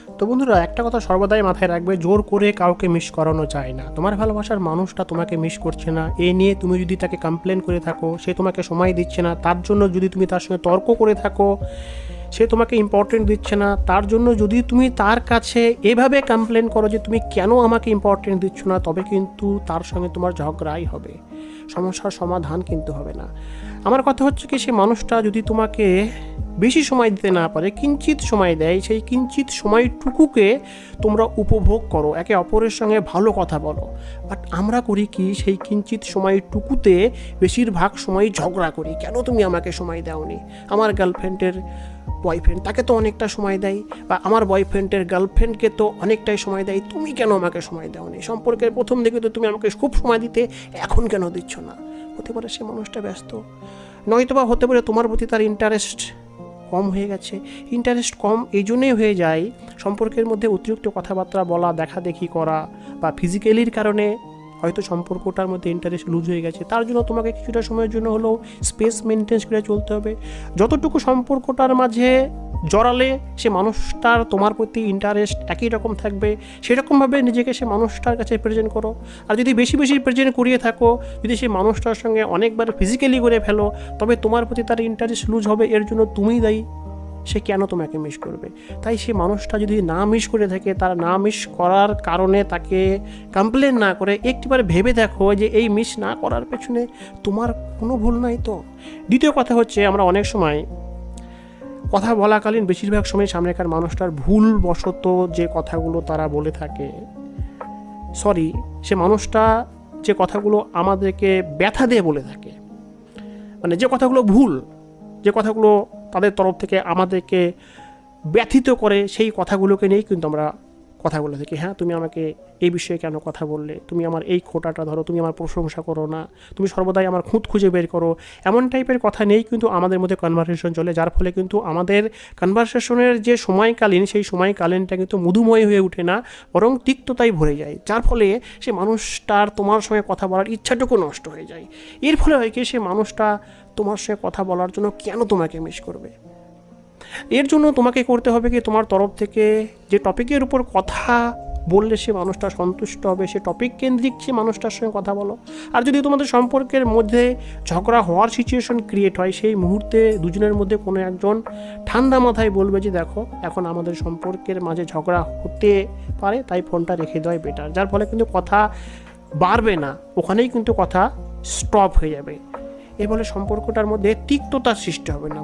তো বন্ধুরা, একটা কথা সর্বদাই মাথায় রাখবে, জোর করে কাউকে মিস করানো যায় না। তোমার ভালোবাসার মানুষটা তোমাকে মিস করছে না, এই নিয়ে তুমি যদি তাকে কমপ্লেন করে থাকো, সে তোমাকে সময় দিচ্ছে না, তার জন্য যদি তুমি তার সঙ্গে তর্ক করে থাকো, সে তোমাকে ইম্পর্টেন্ট দিচ্ছে না, তার জন্য যদি তুমি তার কাছে এভাবে কমপ্লেন করো যে তুমি কেন আমাকে ইম্পর্টেন্ট দিচ্ছ না, তবে কিন্তু তার সঙ্গে তোমার ঝগড়াই হবে, সমস্যার সমাধান কিন্তু হবে না। আমার কথা হচ্ছে কি, সে মানুষটা যদি তোমাকে বেশি সময় দিতে না পারে, কিঞ্চিত সময় দেয়, সেই কিঞ্চিত সময়টুকুকে তোমরা উপভোগ করো, একে অপরের সঙ্গে ভালো কথা বলো। বাট আমরা করি কি, সেই কিঞ্চিত সময়টুকুতে বেশিরভাগ সময় ঝগড়া করি, কেন তুমি আমাকে সময় দাওনি, আমার গার্লফ্রেন্ডের বয়ফ্রেন্ড তাকে তো অনেকটা সময় দেয়, বা আমার বয়ফ্রেন্ডের গার্লফ্রেন্ডকে তো অনেকটাই সময় দেয়, তুমি কেন আমাকে সময় দাওনি, সম্পর্কের প্রথম দিকে তো তুমি আমাকে খুব সময় দিতে, এখন কেন দিচ্ছ না। হতে পারে সে মানুষটা ব্যস্ত, নয়তোবা হতে পারে তোমার প্রতি তার ইন্টারেস্ট কম হয়ে গেছে। ইন্টারেস্ট কম এই জন্যই হয়ে যায়, সম্পর্কের মধ্যে অতিরিক্ত কথাবার্তা বলা, দেখা দেখি করা, বা ফিজিক্যালির কারণে হয়তো সম্পর্কটার মধ্যে ইন্টারেস্ট লুজ হয়ে গেছে, তার জন্য তোমাকে কিছুটা সময়ের জন্য হলেও স্পেস মেনটেন করে চলতে হবে। যতটুকু সম্পর্কটার মাঝে জড়ালে সে মানুষটার তোমার প্রতি ইন্টারেস্ট একই রকম থাকবে, সেরকমভাবে নিজেকে সে মানুষটার কাছে প্রেজেন্ট করো। আর যদি বেশি বেশি প্রেজেন্ট করিয়ে থাকো, যদি সে মানুষটার সঙ্গে অনেকবার ফিজিক্যালি করে ফেলো, তবে তোমার প্রতি তার ইন্টারেস্ট লুজ হবে, এর জন্য তুমিই দায়ী। সে কেন তোমাকে মিস করবে? তাই সে মানুষটা যদি না মিস করে থাকে, তার না মিস করার কারণে তাকে কমপ্লেন না করে একটিবার ভেবে দেখো যে এই মিস না করার পেছনে তোমার কোনো ভুল নাই তো। দ্বিতীয় কথা হচ্ছে, আমরা অনেক সময় কথা বলাকালীন বেশিরভাগ সময় সামনেকার মানুষটার ভুলবশত যে কথাগুলো তারা বলে থাকে, সে মানুষটা যে কথাগুলো আমাদেরকে ব্যথা দিয়ে বলে থাকে, মানে যে কথাগুলো ভুল, যে কথাগুলো তাদের তরফ থেকে আমাদেরকে ব্যথিত করে, সেই কথাগুলোকে নিয়েই কিন্তু আমরা কথা বলে থাকি। হ্যাঁ, তুমি আমাকে এই বিষয়ে কেন কথা বললে, তুমি আমার এই খোঁটাটা ধরো, তুমি আমার প্রশংসা করো না, তুমি সর্বদাই আমার খুঁত খুঁজে বের করো, এমন টাইপের কথা নিয়েই কিন্তু আমাদের মধ্যে কনভারসেশন চলে, যার ফলে কিন্তু আমাদের কনভারসেশনের যে সময়কালীন, সেই সময়কালীনটা কিন্তু মধুময় হয়ে ওঠে না, বরং তিক্ততায় ভরে যায়, যার ফলে সে মানুষটার তোমার সঙ্গে কথা বলার ইচ্ছাটুকু নষ্ট হয়ে যায়। এর ফলে হয় কি, সে মানুষটা তোমার সঙ্গে কথা বলার জন্য কেন তোমাকে মিস করবে? এর জন্য তোমাকে করতে হবে কি, তোমার তরফ থেকে যে টপিকের উপর কথা বললে সে মানুষটা সন্তুষ্ট হবে, সে টপিক কেন্দ্রিক সে মানুষটার সঙ্গে কথা বলো। আর যদি তোমাদের সম্পর্কের মধ্যে ঝগড়া হওয়ার সিচুয়েশন ক্রিয়েট হয়, সেই মুহূর্তে দুজনের মধ্যে কোনো একজন ঠান্ডা মাথায় বলবে যে দেখো, এখন আমাদের সম্পর্কের মাঝে ঝগড়া হতে পারে, তাই ফোনটা রেখে দেওয়াই বেটার, যার ফলে কিন্তু কথা বাড়বে না, ওখানেই কিন্তু কথা স্টপ হয়ে যাবে। এর ফলে সম্পর্কটার মধ্যে তিক্ততার সৃষ্টি হবে না।